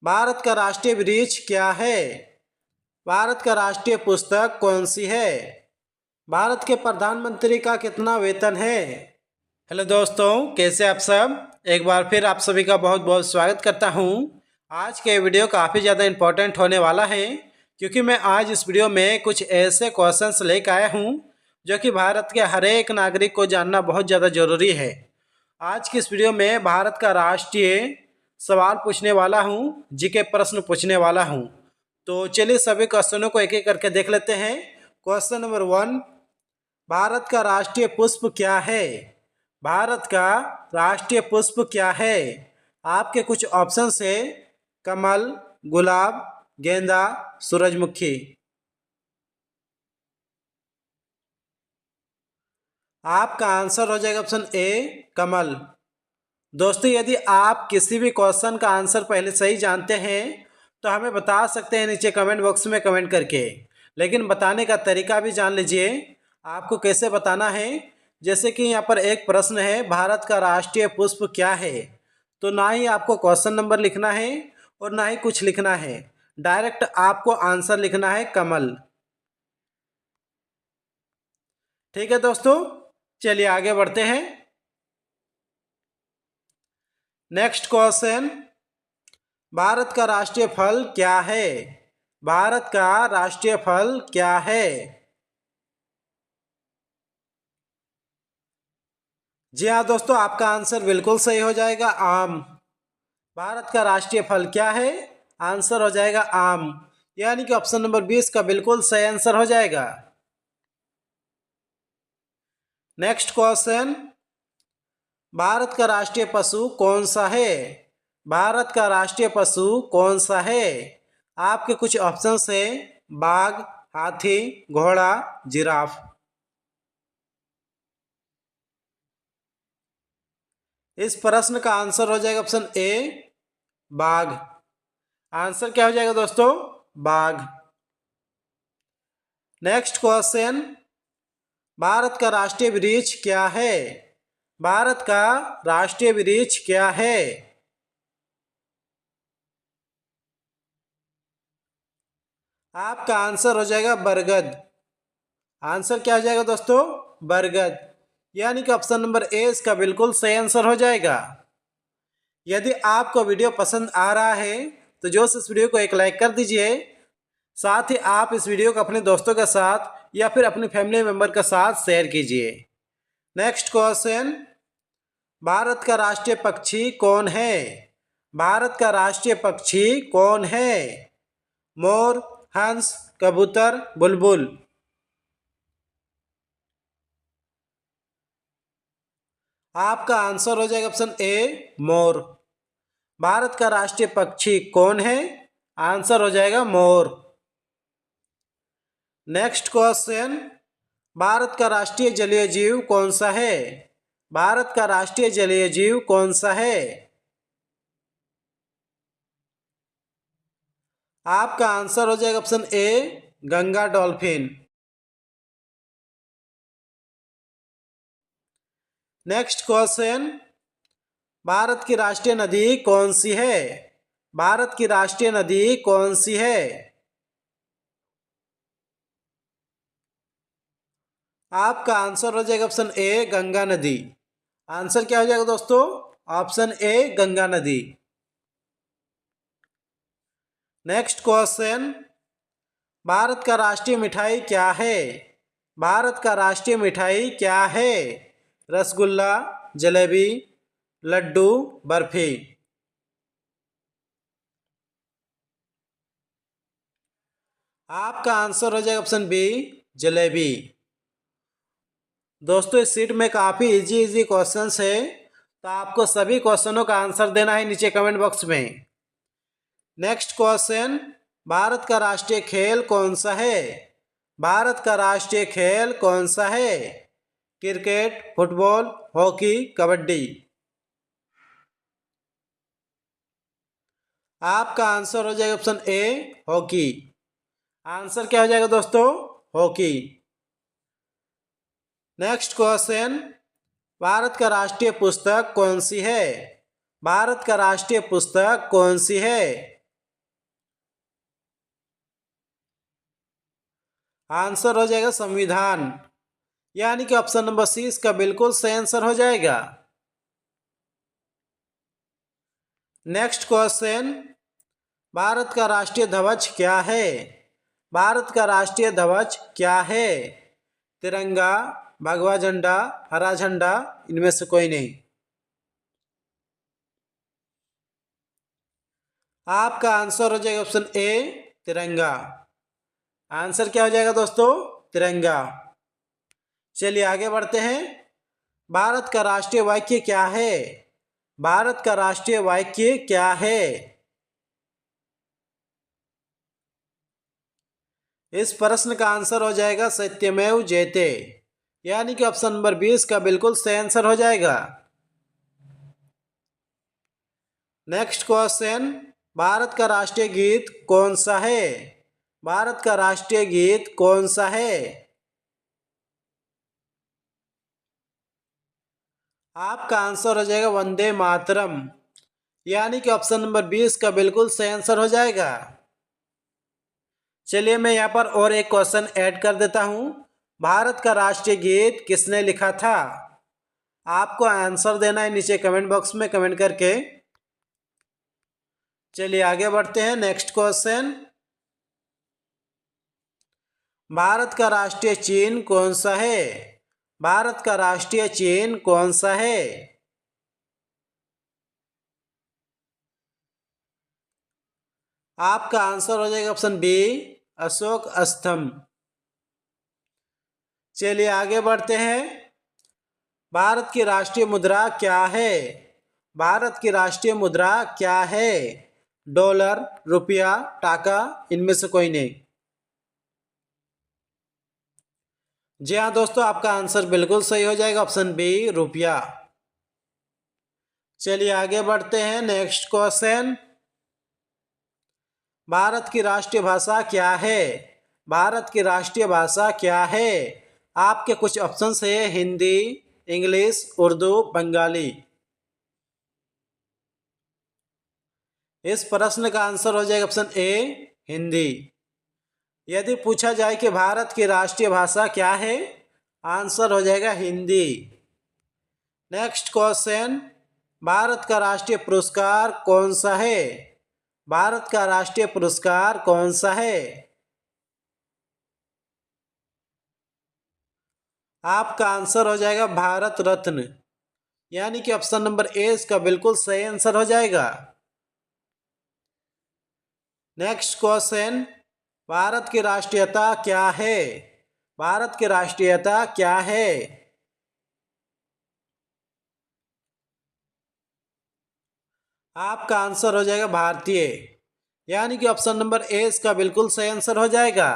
भारत का राष्ट्रीय वृक्ष क्या है? भारत का राष्ट्रीय पुस्तक कौन सी है? भारत के प्रधानमंत्री का कितना वेतन है? हेलो दोस्तों, कैसे आप सब? एक बार फिर आप सभी का बहुत बहुत स्वागत करता हूं। आज के वीडियो काफ़ी ज़्यादा इम्पोर्टेंट होने वाला है, क्योंकि मैं आज इस वीडियो में कुछ ऐसे क्वेश्चंस लेकर आया हूं जो कि भारत के हर एक नागरिक को जानना बहुत ज़्यादा ज़रूरी है। आज की इस वीडियो में भारत का राष्ट्रीय सवाल पूछने वाला हूं, जीके प्रश्न पूछने वाला हूं। तो चलिए सभी क्वेश्चनों को एक एक करके देख लेते हैं। क्वेश्चन नंबर 1, भारत का राष्ट्रीय पुष्प क्या है? भारत का राष्ट्रीय पुष्प क्या है? आपके कुछ ऑप्शन है: कमल, गुलाब, गेंदा, सूरजमुखी। आपका आंसर हो जाएगा ऑप्शन ए, कमल। दोस्तों, यदि आप किसी भी क्वेश्चन का आंसर पहले सही जानते हैं तो हमें बता सकते हैं नीचे कमेंट बॉक्स में कमेंट करके, लेकिन बताने का तरीका भी जान लीजिए। आपको कैसे बताना है, जैसे कि यहाँ पर एक प्रश्न है, भारत का राष्ट्रीय पुष्प क्या है? तो ना ही आपको क्वेश्चन नंबर लिखना है और ना ही कुछ लिखना है, डायरेक्ट आपको आंसर लिखना है कमल। ठीक है दोस्तों, चलिए आगे बढ़ते हैं। नेक्स्ट क्वेश्चन, भारत का राष्ट्रीय फल क्या है? भारत का राष्ट्रीय फल क्या है? जी हाँ दोस्तों, आपका आंसर बिल्कुल सही हो जाएगा, आम। भारत का राष्ट्रीय फल क्या है? आंसर हो जाएगा आम, यानी कि ऑप्शन नंबर 20 का बिल्कुल सही आंसर हो जाएगा। नेक्स्ट क्वेश्चन, भारत का राष्ट्रीय पशु कौन सा है? भारत का राष्ट्रीय पशु कौन सा है? आपके कुछ ऑप्शंस है: बाघ, हाथी, घोड़ा, जिराफ। इस प्रश्न का आंसर हो जाएगा ऑप्शन ए, बाघ। आंसर क्या हो जाएगा दोस्तों? बाघ। नेक्स्ट क्वेश्चन, भारत का राष्ट्रीय वृक्ष क्या है? भारत का राष्ट्रीय वृक्ष क्या है? आपका आंसर हो जाएगा बरगद। आंसर क्या हो जाएगा दोस्तों? बरगद, यानी कि ऑप्शन नंबर ए इसका बिल्कुल सही आंसर हो जाएगा। यदि आपको वीडियो पसंद आ रहा है तो जो इस वीडियो को एक लाइक कर दीजिए। साथ ही आप इस वीडियो को अपने दोस्तों के साथ या फिर अपनी फैमिली मेंबर के साथ शेयर कीजिए। नेक्स्ट क्वेश्चन, भारत का राष्ट्रीय पक्षी कौन है? भारत का राष्ट्रीय पक्षी कौन है? मोर, हंस, कबूतर, बुलबुल। आपका आंसर हो जाएगा ऑप्शन ए, मोर। भारत का राष्ट्रीय पक्षी कौन है? आंसर हो जाएगा मोर। नेक्स्ट क्वेश्चन, भारत का राष्ट्रीय जलीय जीव कौन सा है? भारत का राष्ट्रीय जलीय जीव कौन सा है? आपका आंसर हो जाएगा option A, Ganga dolphin. Next question, Bharat की राष्ट्रीय नदी कौन सी है? भारत की राष्ट्रीय नदी कौन सी है? आपका आंसर हो जाएगा ऑप्शन ए, गंगा नदी। आंसर क्या हो जाएगा दोस्तों? ऑप्शन ए, गंगा नदी। नेक्स्ट क्वेश्चन, भारत का राष्ट्रीय मिठाई क्या है? भारत का राष्ट्रीय मिठाई क्या है? रसगुल्ला, जलेबी, लड्डू, बर्फी। आपका आंसर हो जाएगा ऑप्शन बी, जलेबी। दोस्तों, इस सीट में काफ़ी इजी क्वेश्चंस है, तो आपको सभी क्वेश्चनों का आंसर देना है नीचे कमेंट बॉक्स में। नेक्स्ट क्वेश्चन, भारत का राष्ट्रीय खेल कौन सा है? भारत का राष्ट्रीय खेल कौन सा है? Cricket, football, hockey, kabaddi. आपका आंसर हो जाएगा ऑप्शन ए, हॉकी। आंसर क्या हो जाएगा दोस्तों? हॉकी। नेक्स्ट क्वेश्चन, भारत का राष्ट्रीय पुस्तक कौन सी है? भारत का राष्ट्रीय पुस्तक कौन सी है? आंसर हो जाएगा संविधान, यानी कि ऑप्शन नंबर सी इसका बिल्कुल सही आंसर हो जाएगा। नेक्स्ट क्वेश्चन, भारत का राष्ट्रीय ध्वज क्या है? भारत का राष्ट्रीय ध्वज क्या है? तिरंगा, भगवा झंडा, हरा झंडा, इनमें से कोई नहीं। आपका आंसर हो जाएगा ऑप्शन ए तिरंगा। आंसर क्या हो जाएगा दोस्तों? तिरंगा। चलिए आगे बढ़ते हैं। भारत का राष्ट्रीय वाक्य क्या है? भारत का राष्ट्रीय वाक्य क्या है? इस प्रश्न का आंसर हो जाएगा सत्यमेव जयते, यानी कि ऑप्शन नंबर 20 का बिल्कुल सही आंसर हो जाएगा। नेक्स्ट क्वेश्चन, भारत का राष्ट्रीय गीत कौन सा है? भारत का राष्ट्रीय गीत कौन सा है? आपका आंसर हो जाएगा वंदे मातरम, यानी कि ऑप्शन नंबर 20 का बिल्कुल सही आंसर हो जाएगा। चलिए मैं यहाँ पर और एक क्वेश्चन ऐड कर देता हूँ। भारत का राष्ट्रीय गीत किसने लिखा था? आपको आंसर देना है नीचे कमेंट बॉक्स में कमेंट करके। चलिए आगे बढ़ते हैं। नेक्स्ट क्वेश्चन, भारत का राष्ट्रीय चिन्ह कौन सा है? भारत का राष्ट्रीय चिन्ह कौन सा है? आपका आंसर हो जाएगा ऑप्शन बी अशोक स्तंभ। चलिए आगे बढ़ते हैं। भारत की राष्ट्रीय मुद्रा क्या है? भारत की राष्ट्रीय मुद्रा क्या है? डॉलर, रुपया, टाका, इनमें से कोई नहीं। जी हाँ दोस्तों, आपका आंसर बिल्कुल सही हो जाएगा ऑप्शन बी रुपया। चलिए आगे बढ़ते हैं। नेक्स्ट क्वेश्चन, भारत की राष्ट्रीय भाषा क्या है? भारत की राष्ट्रीय भाषा क्या है? आपके कुछ ऑप्शंस है हिंदी, इंग्लिश, उर्दू, बंगाली। इस प्रश्न का आंसर हो जाएगा ऑप्शन ए हिंदी। यदि पूछा जाए कि भारत की राष्ट्रीय भाषा क्या है, आंसर हो जाएगा हिंदी। नेक्स्ट क्वेश्चन, भारत का राष्ट्रीय पुरस्कार कौन सा है? भारत का राष्ट्रीय पुरस्कार कौन सा है? आपका आंसर हो जाएगा भारत रत्न, यानी कि ऑप्शन नंबर ए इसका बिल्कुल सही आंसर हो जाएगा। नेक्स्ट क्वेश्चन, भारत की राष्ट्रीयता क्या है? भारत की राष्ट्रीयता क्या है? आपका आंसर हो जाएगा भारतीय, यानी कि ऑप्शन नंबर ए इसका बिल्कुल सही आंसर हो जाएगा।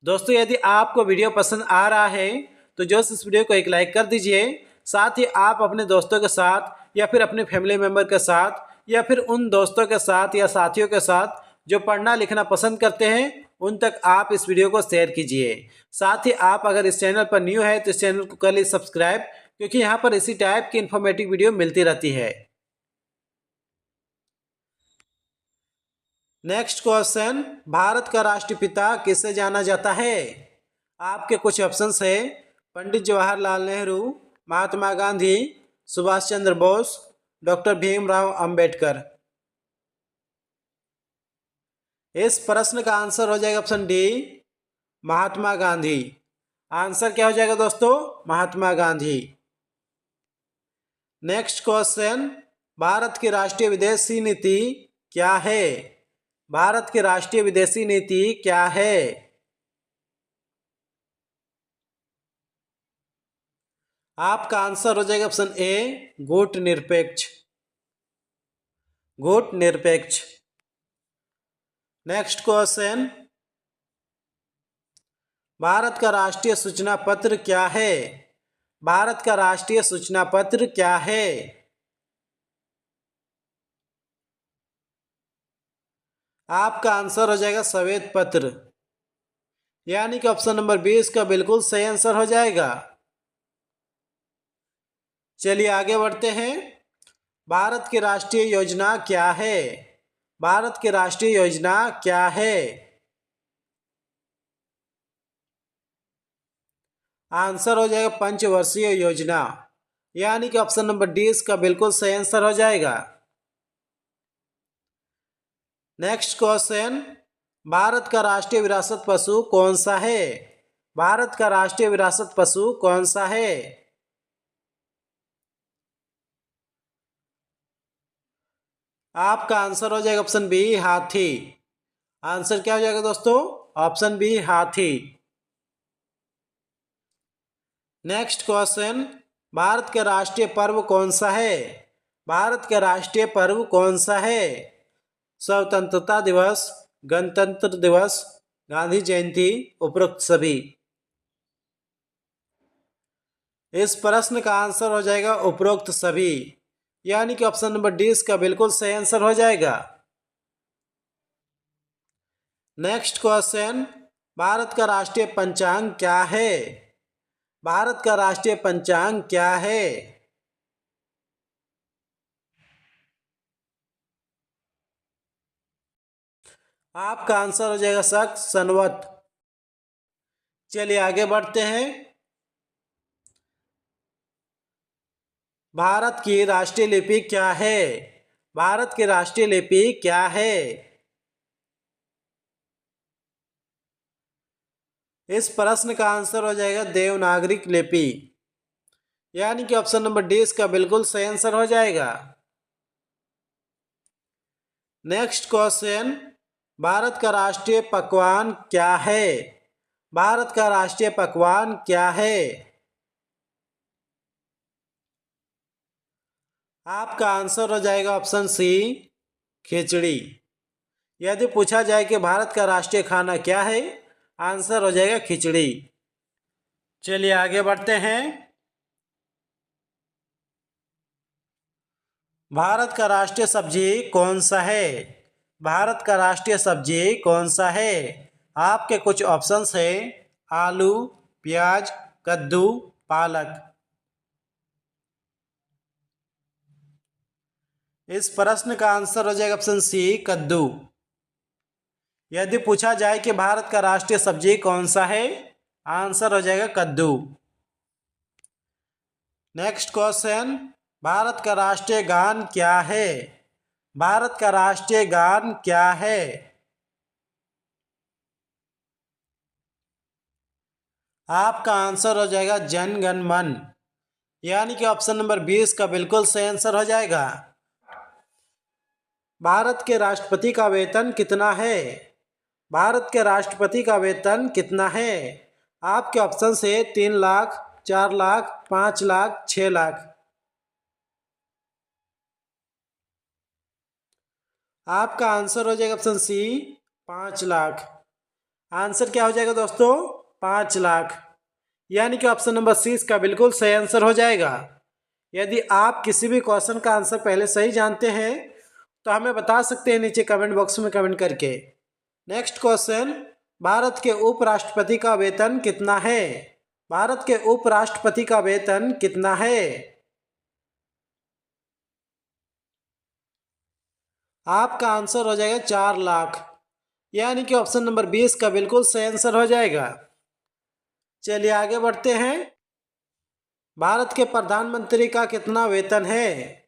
दोस्तों यदि आपको वीडियो पसंद आ रहा है तो जो इस वीडियो को एक लाइक कर दीजिए। साथ ही आप अपने दोस्तों के साथ या फिर अपने फैमिली मेम्बर के साथ या फिर उन दोस्तों के साथ या साथियों के साथ जो पढ़ना लिखना पसंद करते हैं उन तक आप इस वीडियो को शेयर कीजिए। साथ ही आप अगर इस चैनल पर न्यू है तो इस चैनल को कर लीजिए सब्सक्राइब, क्योंकि यहाँ पर इसी टाइप की इन्फॉर्मेटिव वीडियो मिलती रहती है। नेक्स्ट क्वेश्चन, भारत का राष्ट्रपिता किसे जाना जाता है? आपके कुछ ऑप्शंस है पंडित जवाहरलाल नेहरू, महात्मा गांधी, सुभाष चंद्र बोस, डॉक्टर भीमराव अंबेडकर। इस प्रश्न का आंसर हो जाएगा option D Mahatma Gandhi. Answer क्या हो जाएगा दोस्तों? महात्मा गांधी। नेक्स्ट क्वेश्चन, भारत की राष्ट्रीय विदेशी नीति क्या है? भारत की राष्ट्रीय विदेशी नीति क्या है? आपका आंसर हो जाएगा ऑप्शन ए गुट निरपेक्ष। गुट निरपेक्ष। नेक्स्ट क्वेश्चन, भारत का राष्ट्रीय सूचना पत्र क्या है? भारत का राष्ट्रीय सूचना पत्र क्या है? आपका आंसर हो जाएगा श्वेत पत्र, यानी कि ऑप्शन नंबर 20 का बिल्कुल सही आंसर हो जाएगा। चलिए आगे बढ़ते हैं। भारत की राष्ट्रीय योजना क्या है? भारत की राष्ट्रीय योजना क्या है? आंसर हो जाएगा पंचवर्षीय योजना, यानी कि ऑप्शन नंबर डी इसका बिल्कुल सही आंसर हो जाएगा। नेक्स्ट क्वेश्चन, भारत का राष्ट्रीय विरासत पशु कौन सा है? भारत का राष्ट्रीय विरासत पशु कौन सा है? आपका आंसर हो जाएगा ऑप्शन बी हाथी। आंसर क्या हो जाएगा दोस्तों? ऑप्शन बी हाथी। नेक्स्ट क्वेश्चन, भारत का राष्ट्रीय पर्व कौन सा है? भारत का राष्ट्रीय पर्व कौन सा है? स्वतंत्रता दिवस, गणतंत्र दिवस, गांधी जयंती, उपरोक्त सभी। इस प्रश्न का आंसर हो जाएगा उपरोक्त सभी, यानी कि ऑप्शन नंबर डी इसका बिल्कुल सही आंसर हो जाएगा। नेक्स्ट क्वेश्चन, भारत का राष्ट्रीय पंचांग क्या है? भारत का राष्ट्रीय पंचांग क्या है? आपका आंसर हो जाएगा शक संवत। चलिए आगे बढ़ते हैं। भारत की राष्ट्रीय लिपि क्या है? भारत की राष्ट्रीय लिपि क्या है? इस प्रश्न का आंसर हो जाएगा देवनागरी लिपि, यानी कि ऑप्शन नंबर डी इसका बिल्कुल सही आंसर हो जाएगा। नेक्स्ट क्वेश्चन, भारत का राष्ट्रीय पकवान क्या है? भारत का राष्ट्रीय पकवान क्या है? आपका आंसर हो जाएगा ऑप्शन सी खिचड़ी। यदि पूछा जाए कि भारत का राष्ट्रीय खाना क्या है, आंसर हो जाएगा खिचड़ी। चलिए आगे बढ़ते हैं। भारत का राष्ट्रीय सब्जी कौन सा है? भारत का राष्ट्रीय सब्जी कौन सा है? आपके कुछ ऑप्शंस है, आलू, प्याज, कद्दू, पालक। इस प्रश्न का आंसर हो जाएगा ऑप्शन सी कद्दू। यदि पूछा जाए कि भारत का राष्ट्रीय सब्जी कौन सा है, आंसर हो जाएगा कद्दू। नेक्स्ट क्वेश्चन, भारत का राष्ट्रीय गान क्या है? भारत का राष्ट्रीय गान क्या है? आपका आंसर हो जाएगा जन गण मन, यानी कि ऑप्शन नंबर 20 का बिल्कुल सही आंसर हो जाएगा। भारत के राष्ट्रपति का वेतन कितना है? भारत के राष्ट्रपति का वेतन कितना है? आपके ऑप्शन से 3 लाख, 4 लाख, 5 लाख, 6 लाख। आपका आंसर हो जाएगा ऑप्शन सी 5 लाख। आंसर क्या हो जाएगा दोस्तों? 5 लाख, यानी कि ऑप्शन नंबर सी इसका बिल्कुल सही आंसर हो जाएगा। यदि आप किसी भी क्वेश्चन का आंसर पहले सही जानते हैं तो हमें बता सकते हैं नीचे कमेंट बॉक्स में कमेंट करके। नेक्स्ट क्वेश्चन, भारत के उपराष्ट्रपति का वेतन कितना है? भारत के उपराष्ट्रपति का वेतन कितना है? आपका आंसर हो जाएगा 4 लाख, यानी कि ऑप्शन नंबर 20 का बिल्कुल सही आंसर हो जाएगा। चलिए आगे बढ़ते हैं। भारत के प्रधानमंत्री का कितना वेतन है?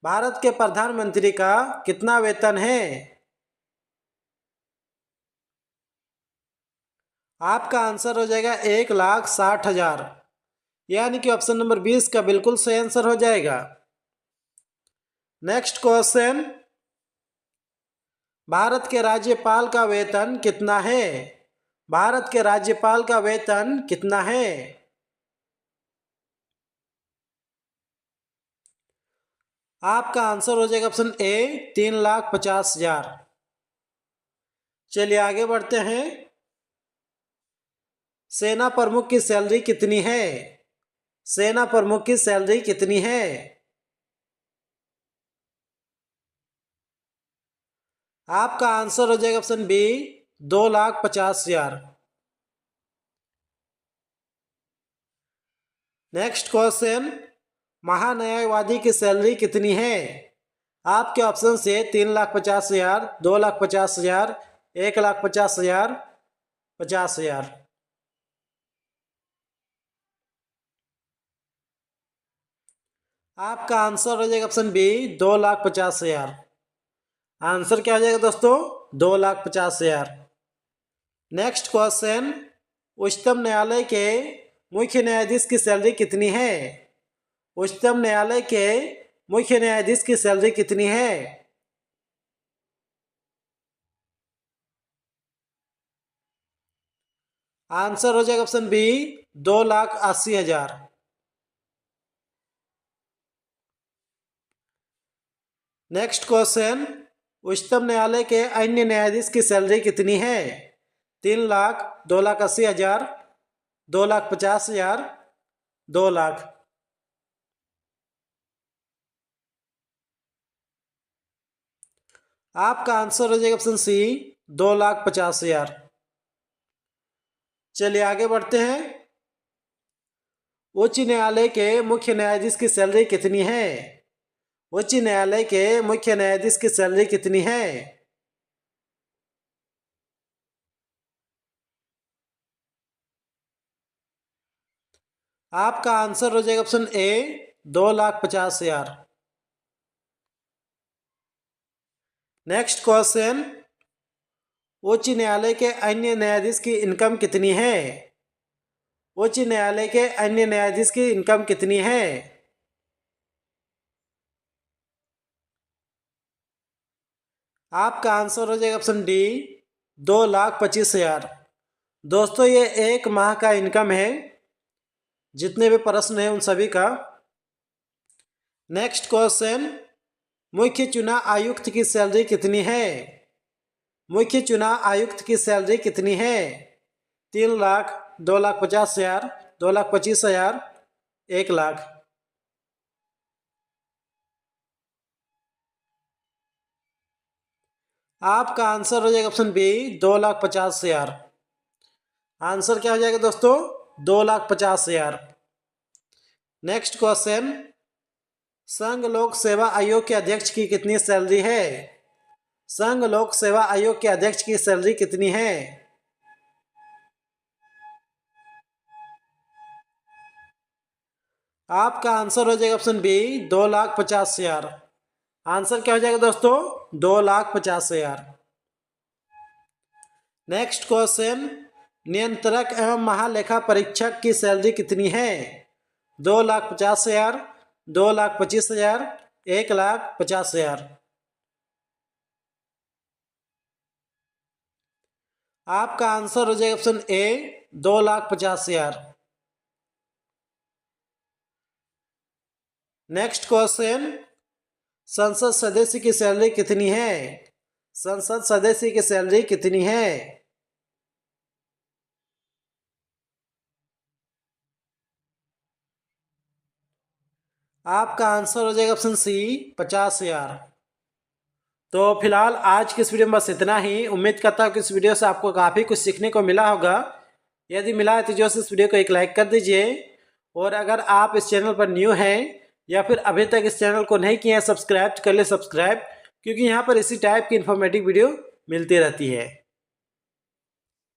भारत के प्रधानमंत्री का कितना वेतन है? आपका आंसर हो जाएगा 1,60,000, यानी कि ऑप्शन नंबर 20 का बिल्कुल सही आंसर हो जाएगा। नेक्स्ट क्वेश्चन, भारत के राज्यपाल का वेतन कितना है? भारत के राज्यपाल का वेतन कितना है? आपका आंसर हो जाएगा ऑप्शन ए 3,50,000। चलिए आगे बढ़ते हैं। सेना प्रमुख की सैलरी कितनी है? सेना प्रमुख की सैलरी कितनी है? आपका आंसर हो जाएगा ऑप्शन बी 2,50,000। नेक्स्ट क्वेश्चन, महान्यायवादी की सैलरी कितनी है? आपके ऑप्शन से 3,50,000, 2,50,000, 1,50,000, 50,000। आपका आंसर हो जाएगा ऑप्शन बी 2,50,000। आंसर क्या हो जाएगा दोस्तों? 2,50,000। नेक्स्ट क्वेश्चन, उच्चतम न्यायालय के मुख्य न्यायाधीश की सैलरी कितनी है? उच्चतम न्यायालय के मुख्य न्यायाधीश की सैलरी कितनी है? आंसर हो जाएगा ऑप्शन बी 2,80,000। नेक्स्ट क्वेश्चन, उच्चतम न्यायालय के अन्य न्यायाधीश की सैलरी कितनी है? 3,00,000, 2,80,000, 2,50,000, 2,00,000। आपका आंसर हो जाएगा ऑप्शन सी 2,50,000। चलिए आगे बढ़ते हैं। उच्च न्यायालय के मुख्य न्यायाधीश की सैलरी कितनी है? उच्च न्यायालय के मुख्य न्यायाधीश की सैलरी कितनी है? आपका आंसर हो जाएगा ऑप्शन ए 2,50,000। नेक्स्ट क्वेश्चन, उच्च न्यायालय के अन्य न्यायाधीश की इनकम कितनी है? उच्च न्यायालय के अन्य न्यायाधीश की इनकम कितनी है? आपका आंसर हो जाएगा ऑप्शन डी 2,25,000। दोस्तों ये एक माह का इनकम है, जितने भी प्रश्न हैं उन सभी का। नेक्स्ट क्वेश्चन, मुख्य चुनाव आयुक्त की सैलरी कितनी है? मुख्य चुनाव आयुक्त की सैलरी कितनी है? 3,00,000, 2,50,000, 2,25,000, 1,00,000। आपका आंसर हो जाएगा ऑप्शन बी 2,50,000। आंसर क्या हो जाएगा दोस्तों? 2,50,000। नेक्स्ट क्वेश्चन, संघ लोक सेवा आयोग के अध्यक्ष की कितनी सैलरी है? संघ लोक सेवा आयोग के अध्यक्ष की सैलरी कितनी है? आपका आंसर हो जाएगा ऑप्शन बी 2,50,000। आंसर क्या हो जाएगा दोस्तों? 2,50,000। नेक्स्ट क्वेश्चन, नियंत्रक एवं महालेखा परीक्षक की सैलरी कितनी है? 2,50,000, 2,25,000, 1,50,000। आपका आंसर हो जाएगा ऑप्शन ए 2,50,000। नेक्स्ट क्वेश्चन, संसद सदस्य की सैलरी कितनी है? संसद सदस्य की सैलरी कितनी है? आपका आंसर हो जाएगा ऑप्शन सी 50,000। तो फिलहाल आज की इस वीडियो में बस इतना ही। उम्मीद करता हूँ कि इस वीडियो से आपको काफ़ी कुछ सीखने को मिला होगा। यदि मिला है तो जो इस वीडियो को एक लाइक कर दीजिए। और अगर आप इस चैनल पर न्यू हैं या फिर अभी तक इस चैनल को नहीं किए हैं सब्सक्राइब कर ले सब्सक्राइब, क्योंकि यहाँ पर इसी टाइप की इन्फॉर्मेटिव वीडियो मिलती रहती है।